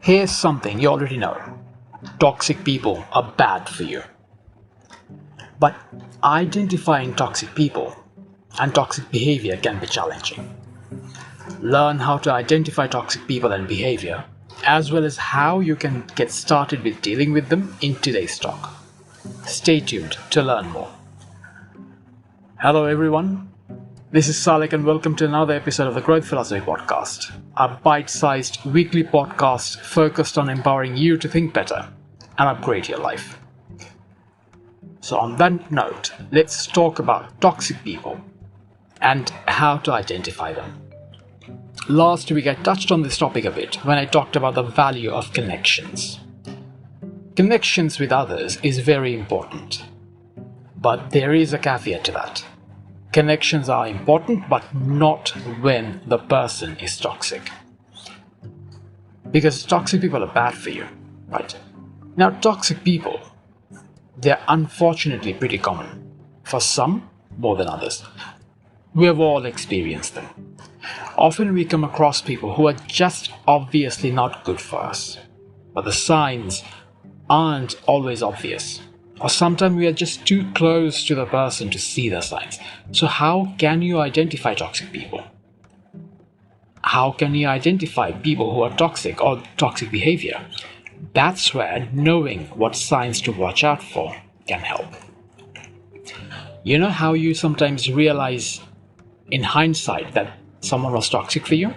Here's something you already know. Toxic people are bad for you. But identifying toxic people and toxic behavior can be challenging. Learn how to identify toxic people and behavior, as well as how you can get started with dealing with them in today's talk. Stay tuned to learn more. Hello everyone, this is Salek and welcome to another episode of the Growth Philosophy Podcast, a bite-sized weekly podcast focused on empowering you to think better and upgrade your life. So on that note, let's talk about toxic people and how to identify them. Last week I touched on this topic a bit when I talked about the value of connections. Connections with others is very important, but there is a caveat to that. Connections are important, but not when the person is toxic. Because toxic people are bad for you, right? Now, toxic people, they're unfortunately pretty common. For some, more than others. We have all experienced them. Often we come across people who are just obviously not good for us, but the signs aren't always obvious. Or sometimes we are just too close to the person to see the signs. So how can you identify toxic people? How can you identify people who are toxic or toxic behavior? That's where knowing what signs to watch out for can help. You know how you sometimes realize in hindsight that someone was toxic for you?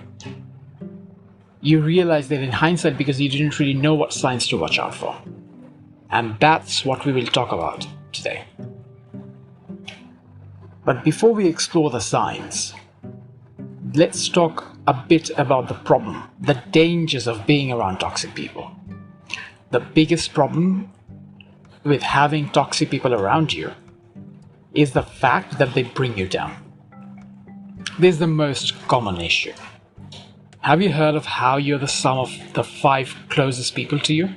You realize that in hindsight because you didn't really know what signs to watch out for. And that's what we will talk about today. But before we explore the signs, let's talk a bit about the problem, the dangers of being around toxic people. The biggest problem with having toxic people around you is the fact that they bring you down. This is the most common issue. Have you heard of how you're the sum of the 5 closest people to you?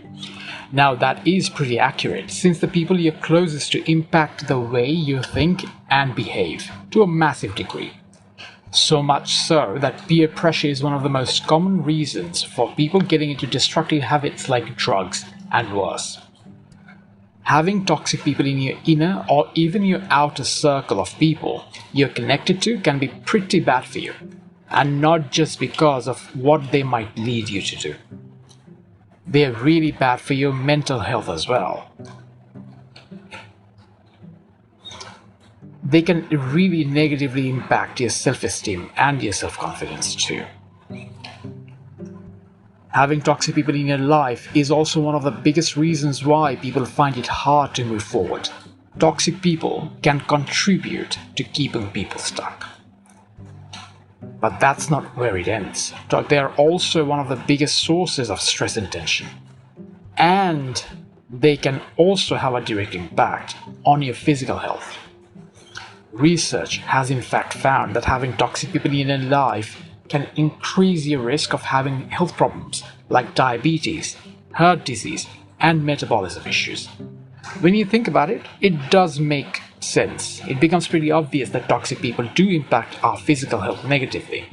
Now that is pretty accurate, since the people you're closest to impact the way you think and behave to a massive degree. So much so that peer pressure is one of the most common reasons for people getting into destructive habits like drugs and worse. Having toxic people in your inner or even your outer circle of people you're connected to can be pretty bad for you, and not just because of what they might lead you to do. They're really bad for your mental health as well. They can really negatively impact your self-esteem and your self-confidence too. Having toxic people in your life is also one of the biggest reasons why people find it hard to move forward. Toxic people can contribute to keeping people stuck. But that's not where it ends. They are also one of the biggest sources of stress and tension. And they can also have a direct impact on your physical health. Research has in fact found that having toxic people in your life can increase your risk of having health problems like diabetes, heart disease, and metabolism issues. When you think about it, it does make sense. It becomes pretty obvious that toxic people do impact our physical health negatively,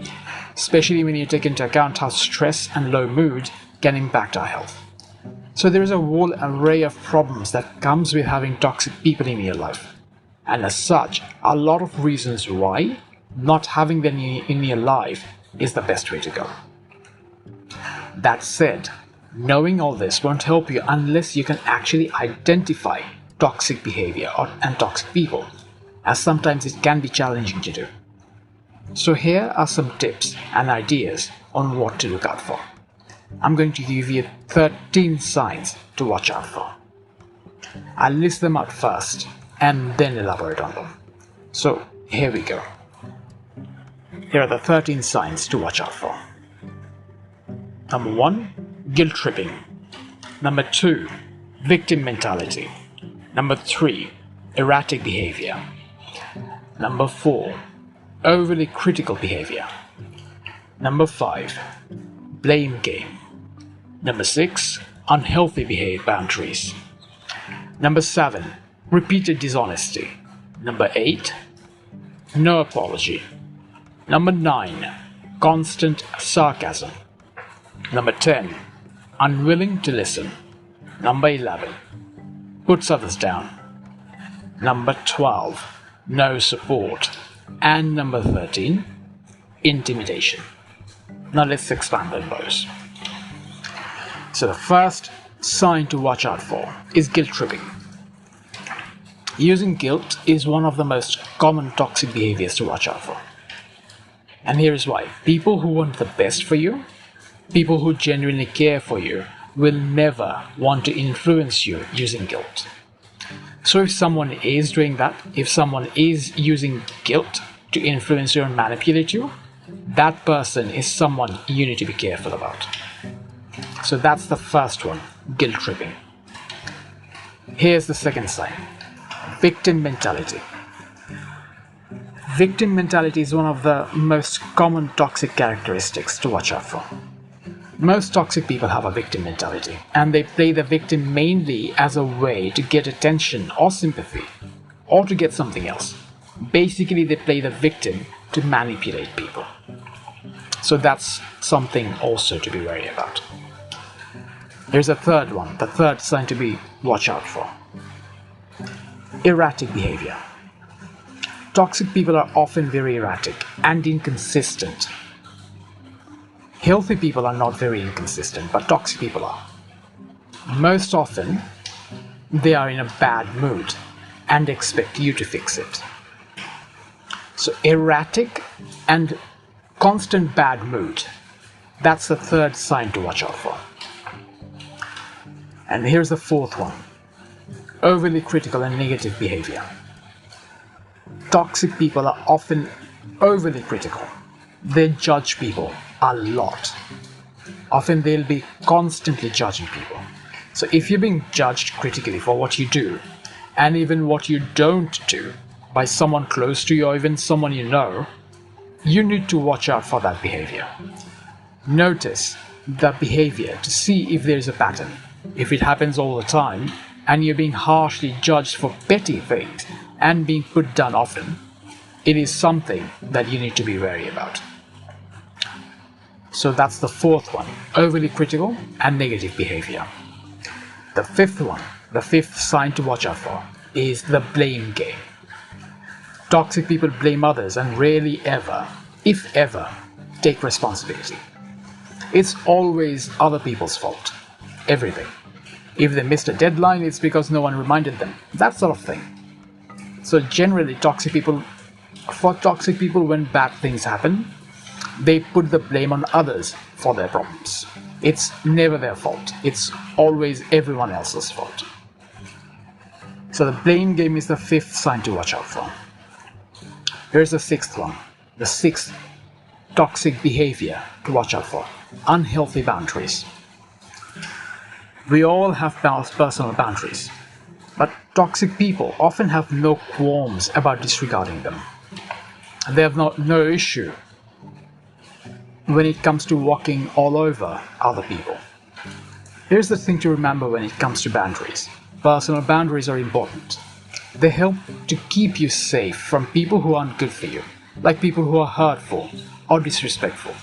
especially when you take into account how stress and low mood can impact our health. So there is a whole array of problems that comes with having toxic people in your life. And as such, a lot of reasons why not having them in your life is the best way to go. That said, knowing all this won't help you unless you can actually identify toxic behavior and toxic people, as sometimes it can be challenging to do. So here are some tips and ideas on what to look out for. I'm going to give you 13 signs to watch out for. I'll list them out first and then elaborate on them. So here we go. Here are the 13 signs to watch out for. Number 1, guilt tripping. Number 2, victim mentality. Number 3, erratic behavior. Number 4, overly critical behavior. Number 5, blame game. Number 6, unhealthy behavior boundaries. Number 7, repeated dishonesty. Number 8, no apology. Number 9, constant sarcasm. Number 10, unwilling to listen. Number 11, puts others down. Number 12, no support. And number 13, intimidation. Now let's expand on those. So the first sign to watch out for is guilt tripping. Using guilt is one of the most common toxic behaviors to watch out for. And here is why. People who want the best for you, people who genuinely care for you, will never want to influence you using guilt. So if someone is doing that, if someone is using guilt to influence you and manipulate you, that person is someone you need to be careful about. So that's the first one, guilt tripping. Here's the second sign, victim mentality. Victim mentality is one of the most common toxic characteristics to watch out for. Most toxic people have a victim mentality, and they play the victim mainly as a way to get attention or sympathy, or to get something else. Basically, they play the victim to manipulate people. So that's something also to be wary about. Here's a third one, the third sign to be watch out for. Erratic behavior. Toxic people are often very erratic and inconsistent. Healthy people are not very inconsistent, but toxic people are. Most often, they are in a bad mood and expect you to fix it. So erratic and constant bad mood, that's the third sign to watch out for. And here's the fourth one, overly critical and negative behavior. Toxic people are often overly critical. They judge people a lot. Often they'll be constantly judging people. So if you're being judged critically for what you do, and even what you don't do, by someone close to you or even someone you know, you need to watch out for that behavior. Notice that behavior to see if there is a pattern. If it happens all the time, and you're being harshly judged for petty things and being put down often, it is something that you need to be wary about. So that's the fourth one, overly critical and negative behavior. The fifth one, the fifth sign to watch out for, is the blame game. Toxic people blame others and rarely ever, if ever, take responsibility. It's always other people's fault. Everything. If they missed a deadline, it's because no one reminded them. That sort of thing. So generally, for toxic people, when bad things happen, they put the blame on others for their problems. It's never their fault. It's always everyone else's fault. So the blame game is the fifth sign to watch out for. Here's the sixth one. The sixth toxic behavior to watch out for. Unhealthy boundaries. We all have personal boundaries, but toxic people often have no qualms about disregarding them. They have no issue when it comes to walking all over other people. Here's the thing to remember when it comes to boundaries. Personal boundaries are important. They help to keep you safe from people who aren't good for you, like people who are hurtful or disrespectful.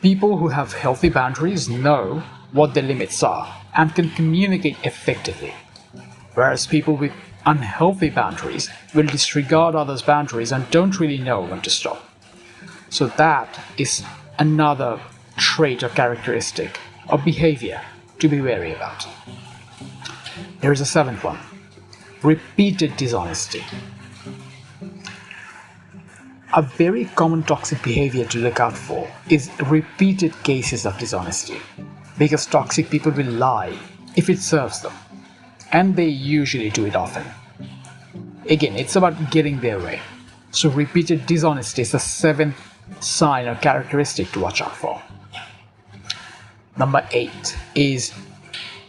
People who have healthy boundaries know what their limits are and can communicate effectively, whereas people with unhealthy boundaries will disregard others' boundaries and don't really know when to stop. So that is another trait or characteristic or behavior to be wary about. Here is a seventh one, repeated dishonesty. A very common toxic behavior to look out for is repeated cases of dishonesty, because toxic people will lie if it serves them, and they usually do it often. Again, it's about getting their way. So repeated dishonesty is the seventh sign or characteristic to watch out for. Number 8 is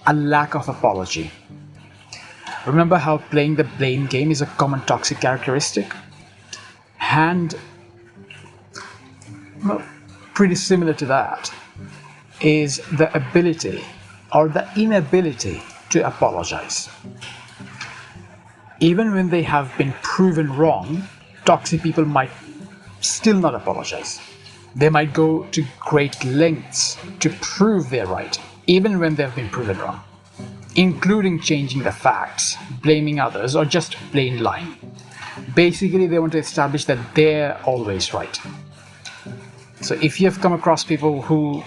a lack of apology. Remember how playing the blame game is a common toxic characteristic? And pretty similar to that is the ability or the inability to apologize. Even when they have been proven wrong, toxic people might still not apologize. They might go to great lengths to prove they're right, even when they've been proven wrong, including changing the facts, blaming others, or just plain lying. Basically, they want to establish that they're always right. So if you have come across people who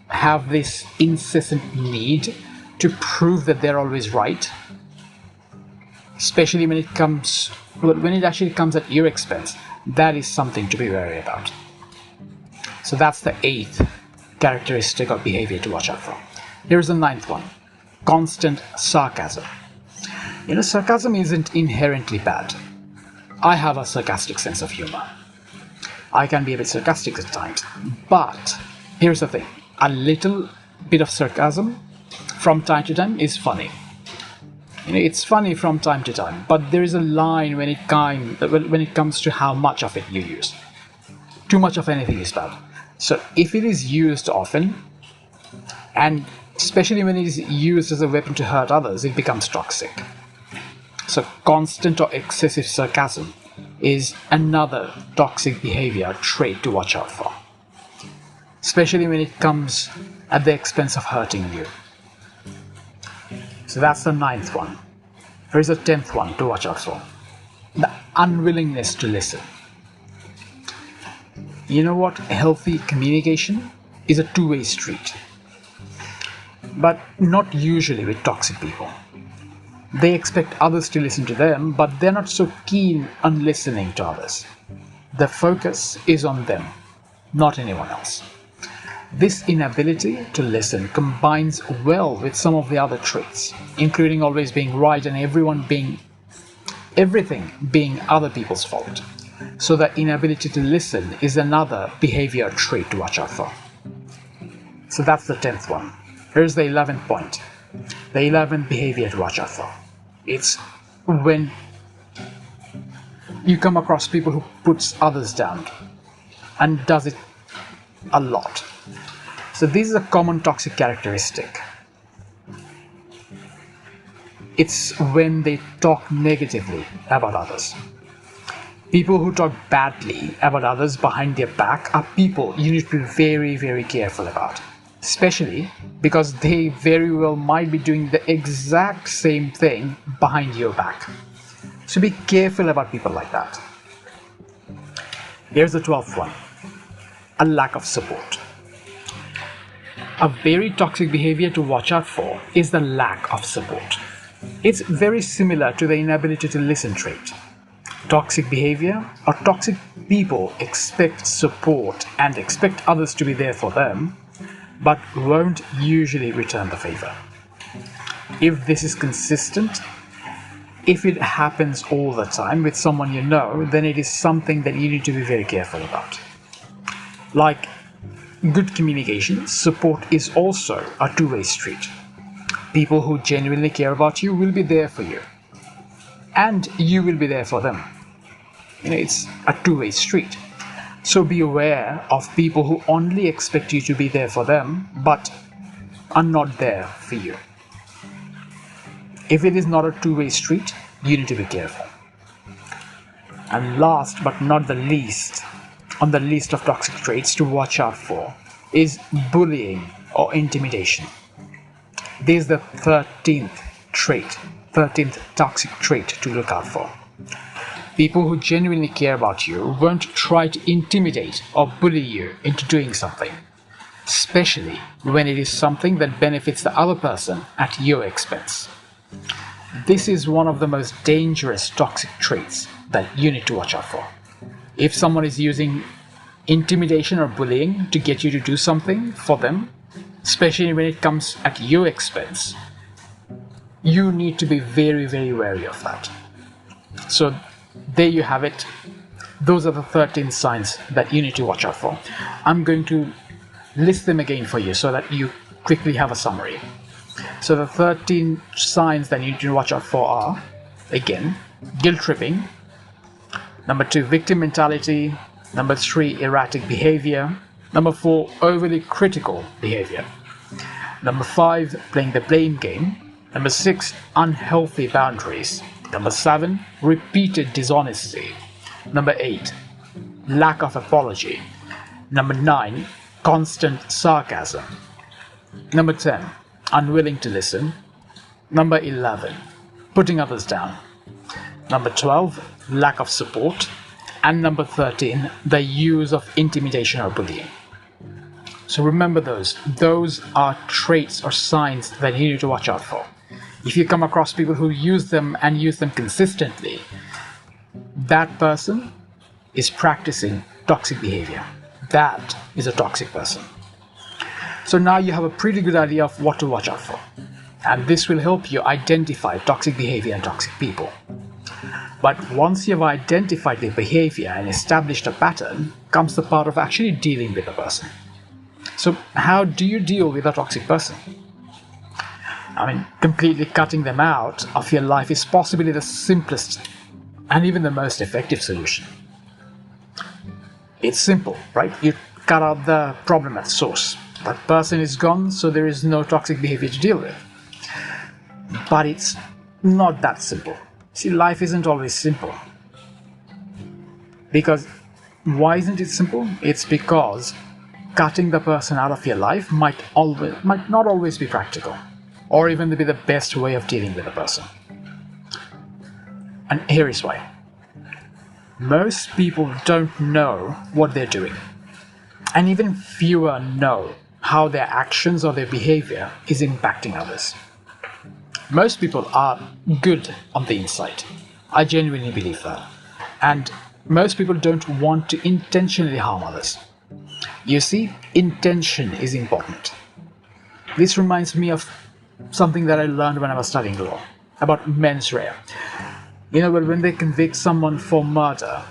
have this incessant need to prove that they're always right, especially when it actually comes at your expense, that is something to be wary about. So that's the 8th characteristic of behavior to watch out for. Here's the 9th one: constant sarcasm. Sarcasm isn't inherently bad. I have a sarcastic sense of humor. I can be a bit sarcastic at times, but here's the thing: a little bit of sarcasm from time to time is funny. It's funny from time to time, but there is a line when it comes to how much of it you use. Too much of anything is bad. So if it is used often, and especially when it is used as a weapon to hurt others, it becomes toxic. So constant or excessive sarcasm is another toxic behavior trait to watch out for, especially when it comes at the expense of hurting you. So that's the 9th one. Here's the 10th one to watch out for: the unwillingness to listen. You know what? Healthy communication is a two-way street, but not usually with toxic people. They expect others to listen to them, but they're not so keen on listening to others. The focus is on them, not anyone else. This inability to listen combines well with some of the other traits, including always being right and everything being other people's fault. So the inability to listen is another behavior trait to watch out for. So that's the 10th one. Here's the 11th point. The 11th behavior to watch out for. It's when you come across people who puts others down and does it a lot. So this is a common toxic characteristic. It's when they talk negatively about others. People who talk badly about others behind their back are people you need to be very, very careful about. Especially because they very well might be doing the exact same thing behind your back. So be careful about people like that. Here's the 12th one: a lack of support. A very toxic behavior to watch out for is the lack of support. It's very similar to the inability to listen trait. Toxic behavior or toxic people expect support and expect others to be there for them, but won't usually return the favor. If this is consistent, if it happens all the time with someone you know, then it is something that you need to be very careful about. Like good communication, support is also a two-way street. People who genuinely care about you will be there for you, and you will be there for them. It's a two-way street. So be aware of people who only expect you to be there for them, but are not there for you. If it is not a two-way street, you need to be careful. And last but not the least, on the list of toxic traits to watch out for is bullying or intimidation. This is the 13th toxic trait to look out for. People who genuinely care about you won't try to intimidate or bully you into doing something, especially when it is something that benefits the other person at your expense. This is one of the most dangerous toxic traits that you need to watch out for. If someone is using intimidation or bullying to get you to do something for them, especially when it comes at your expense, you need to be very, very wary of that. So there you have it. Those are the 13 signs that you need to watch out for. I'm going to list them again for you so that you quickly have a summary. So the 13 signs that you need to watch out for are, again, guilt tripping. Number 2, victim mentality. Number 3, erratic behavior. Number 4, overly critical behavior. Number 5, playing the blame game. Number 6, unhealthy boundaries. Number 7, repeated dishonesty. Number 8, lack of apology. Number 9, constant sarcasm. Number 10, unwilling to listen. Number 11, putting others down. Number 12, lack of support. And number 13, the use of intimidation or bullying. So remember those. Those are traits or signs that you need to watch out for. If you come across people who use them and use them consistently, that person is practicing toxic behavior. That is a toxic person. So now you have a pretty good idea of what to watch out for. And this will help you identify toxic behavior and toxic people. But once you've identified the behavior and established a pattern, comes the part of actually dealing with the person. So how do you deal with a toxic person? Completely cutting them out of your life is possibly the simplest and even the most effective solution. It's simple, right? You cut out the problem at source. That person is gone, so there is no toxic behavior to deal with. But it's not that simple. See, life isn't always simple. Because why isn't it simple? It's because cutting the person out of your life might not always be practical, or even be the best way of dealing with a person. And here is why. Most people don't know what they're doing, and even fewer know how their actions or their behavior is impacting others. Most people are good on the inside. I genuinely believe that. And most people don't want to intentionally harm others. You see, intention is important. This reminds me of something that I learned when I was studying law about mens rea. When they convict someone for murder,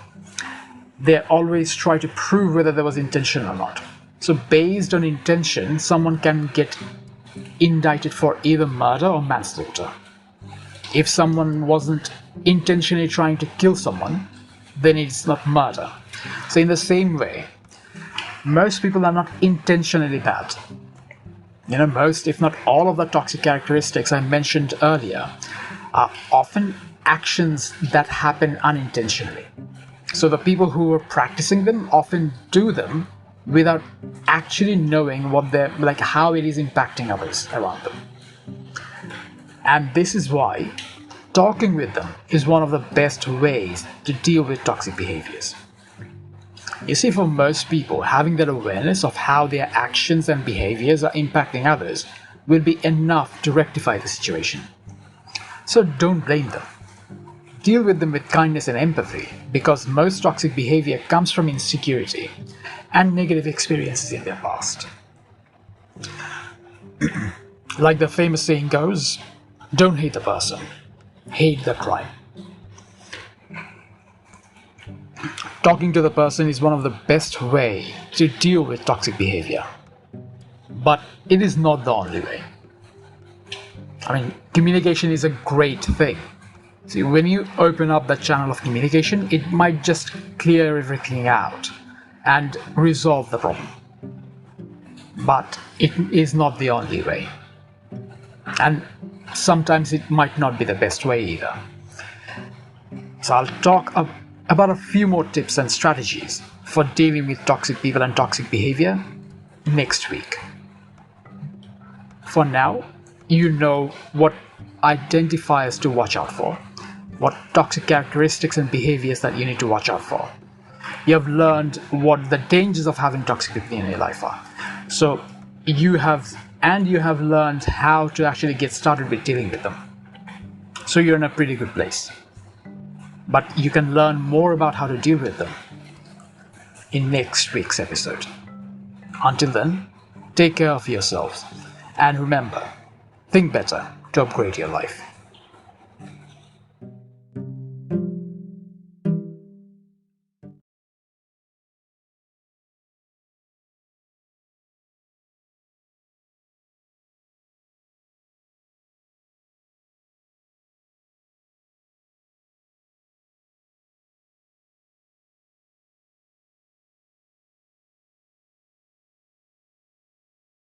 they always try to prove whether there was intention or not. So based on intention, someone can get indicted for either murder or manslaughter. If someone wasn't intentionally trying to kill someone, then it's not murder. So in the same way, most people are not intentionally bad. Most, if not all, of the toxic characteristics I mentioned earlier are often actions that happen unintentionally. So the people who are practicing them often do them without actually knowing how it is impacting others around them. And this is why talking with them is one of the best ways to deal with toxic behaviors. You see, for most people, having that awareness of how their actions and behaviors are impacting others will be enough to rectify the situation. So don't blame them. Deal with them with kindness and empathy, because most toxic behavior comes from insecurity and negative experiences in their past. Like the famous saying goes, don't hate the person, hate the crime. Talking to the person is one of the best ways to deal with toxic behavior. But it is not the only way. Communication is a great thing. See, when you open up that channel of communication, it might just clear everything out and resolve the problem. But it is not the only way. And sometimes it might not be the best way either. So I'll talk about a few more tips and strategies for dealing with toxic people and toxic behavior next week. For now, you know what identifiers to watch out for, what toxic characteristics and behaviors that you need to watch out for. You have learned what the dangers of having toxic people in your life are. So you have learned how to actually get started with dealing with them. So you're in a pretty good place. But you can learn more about how to deal with them in next week's episode. Until then, take care of yourselves. And remember, think better to upgrade your life.